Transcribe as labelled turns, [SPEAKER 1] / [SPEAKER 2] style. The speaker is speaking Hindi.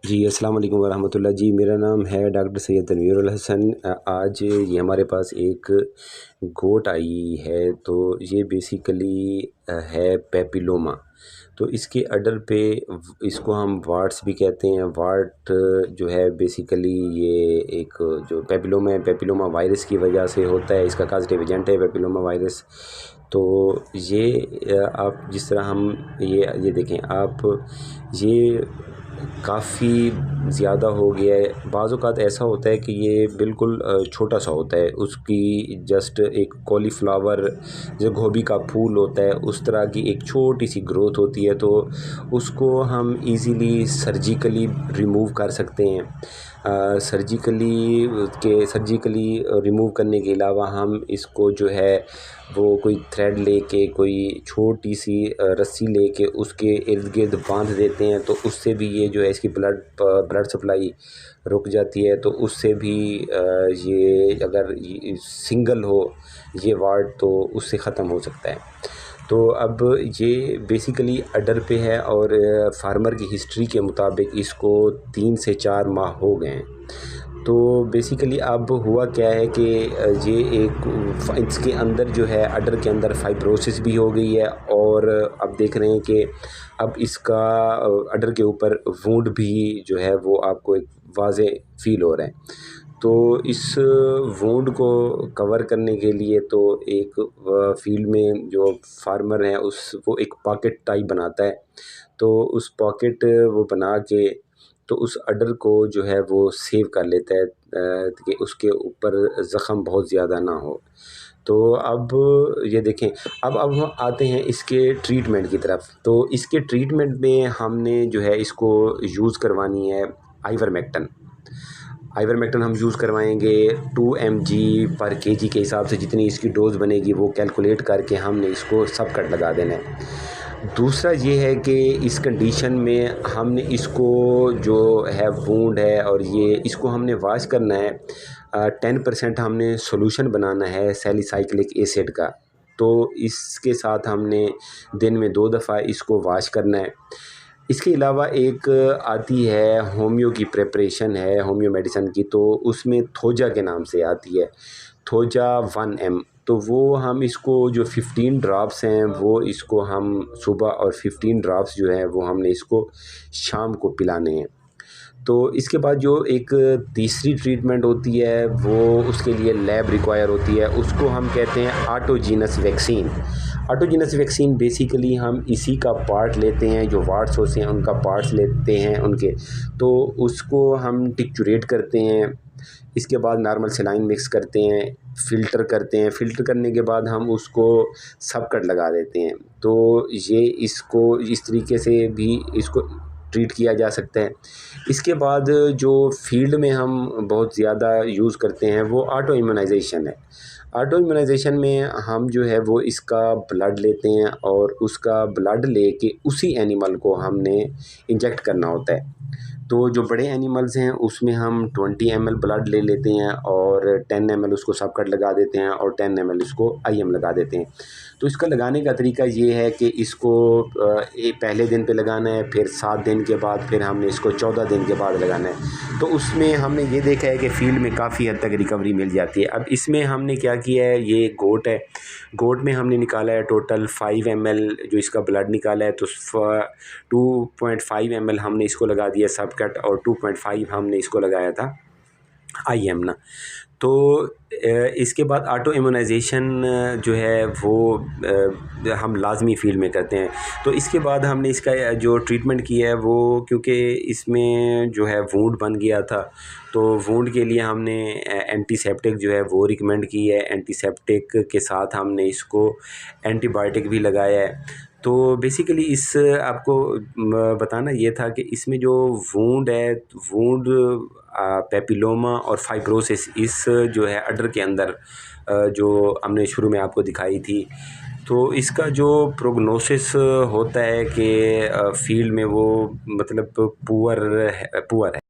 [SPEAKER 1] जी, अस्सलाम वालेकुम वरहमतुल्लाह। जी, मेरा नाम है डॉक्टर सैयद तनवीरुल हसन। आज ये हमारे पास एक गोट आई है, तो ये बेसिकली है पेपिलोमा। तो इसके अडर पे इसको हम वार्ट्स भी कहते हैं। वार्ट जो है बेसिकली ये एक जो पेपिलोमा है, पेपिलोमा वायरस की वजह से होता है। इसका कॉजेटिव एजेंट है पेपिलोमा वायरस। तो ये आप जिस तरह हम ये देखें आप, ये काफ़ी ज़्यादा हो गया है। बाज़ औक़ात ऐसा होता है कि ये बिल्कुल छोटा सा होता है, उसकी जस्ट एक कॉलीफ्लावर जो गोभी का फूल होता है उस तरह की एक छोटी सी ग्रोथ होती है। तो उसको हम इजीली सर्जिकली रिमूव कर सकते हैं। सर्जिकली रिमूव करने के अलावा हम इसको जो है वो कोई थ्रेड लेके, कोई छोटी सी रस्सी लेके उसके इर्द गिर्द बांध देते हैं, तो उससे भी ये जो है इसकी ब्लड सप्लाई रुक जाती है। तो उससे भी ये अगर सिंगल हो ये वार्ड तो उससे ख़त्म हो सकता है। तो अब ये बेसिकली अडर पे है और फार्मर की हिस्ट्री के मुताबिक इसको 3 से 4 माह हो गए हैं। तो बेसिकली अब हुआ क्या है कि ये इसके अंदर जो है अडर के अंदर फाइब्रोसिस भी हो गई है, और अब देख रहे हैं कि अब इसका अडर के ऊपर वुंड भी जो है वो आपको एक वाज़े फील हो रहा है। तो इस वुंड को कवर करने के लिए तो एक फील्ड में जो फार्मर है वो एक पॉकेट टाइप बनाता है। तो उस पॉकेट वो बना के तो उस अडर को जो है वो सेव कर लेता है कि उसके ऊपर ज़ख़म बहुत ज़्यादा ना हो। तो अब ये देखें, अब हम आते हैं इसके ट्रीटमेंट की तरफ। तो इसके ट्रीटमेंट में हमने जो है इसको यूज़ करवानी है आइवरमेक्टिन। आइवरमेक्टिन हम यूज़ करवाएंगे 2 mg पर kg के हिसाब से, जितनी इसकी डोज़ बनेगी वो कैलकुलेट करके हमने इसको सब कट लगा देना है। दूसरा ये है कि इस कंडीशन में हमने इसको जो है वुंड है और ये इसको हमने वॉश करना है। 10% हमने सॉल्यूशन बनाना है सैलिसाइक्लिक एसिड का। तो इसके साथ हमने दिन में 2 दफ़ा इसको वॉश करना है। इसके अलावा एक आती है होमियो की प्रिपरेशन है, होमियो मेडिसिन की, तो उसमें थोजा के नाम से आती है, थोजा 1 m। तो वो हम इसको जो 15 ड्रॉप्स हैं वो इसको हम सुबह, और 15 ड्रॉप्स जो है वो हमने इसको शाम को पिलाने हैं। तो इसके बाद जो एक तीसरी ट्रीटमेंट होती है वो उसके लिए लैब रिक्वायर होती है, उसको हम कहते हैं ऑटोजीनस वैक्सीन। ऑटोजीनस वैक्सीन बेसिकली हम इसी का पार्ट लेते हैं, जो वार्ट्स होते हैं उनका पार्ट्स लेते हैं उनके, तो उसको हम टिक्चुरेट करते हैं। इसके बाद नॉर्मल सलाइन मिक्स करते हैं, फ़िल्टर करते हैं। फ़िल्टर करने के बाद हम उसको सब कट लगा देते हैं। तो ये इसको इस तरीके से भी इसको ट्रीट किया जा सकता है। इसके बाद जो फील्ड में हम बहुत ज़्यादा यूज़ करते हैं वो ऑटो इम्यूनाइजेशन है। ऑटो इम्यूनाइजेशन में हम जो है वो इसका ब्लड लेते हैं, और उसका ब्लड लेके उसी एनिमल को हमने इंजेक्ट करना होता है। तो जो बड़े एनिमल्स हैं उसमें हम 20 ml ब्लड ले लेते हैं, और 10 ml उसको सब कट लगा देते हैं, और 10 ml इसको IM लगा देते हैं। तो इसका लगाने का तरीका ये है कि इसको पहले दिन पे लगाना है, फिर 7 दिन के बाद, फिर हमने इसको 14 दिन के बाद लगाना है। तो उसमें हमने ये देखा है कि फील्ड में काफ़ी हद तक रिकवरी मिल जाती है। अब इसमें हमने क्या किया है, ये गोट है, गोट में हमने निकाला है टोटल 5 ml जो इसका ब्लड निकाला है। तो 2.5 ml हमने इसको लगा दिया सब कट, और 2.5 हमने इसको लगाया था IM ना। तो इसके बाद ऑटो इम्यूनाइजेशन जो है वो हम लाजमी फील्ड में करते हैं। तो इसके बाद हमने इसका जो ट्रीटमेंट किया है वो, क्योंकि इसमें जो है वुंड बन गया था, तो वुंड के लिए हमने एंटीसेप्टिक जो है वो रिकमेंड की है। एंटीसेप्टिक के साथ हमने इसको एंटीबायोटिक भी लगाया है। तो बेसिकली इस आपको बताना ये था कि इसमें जो वुंड है, वुंड पेपिलोमा और फाइब्रोसिस, इस जो है अडर के अंदर जो हमने शुरू में आपको दिखाई थी, तो इसका जो प्रोग्नोसिस होता है कि फील्ड में वो मतलब पुअर है।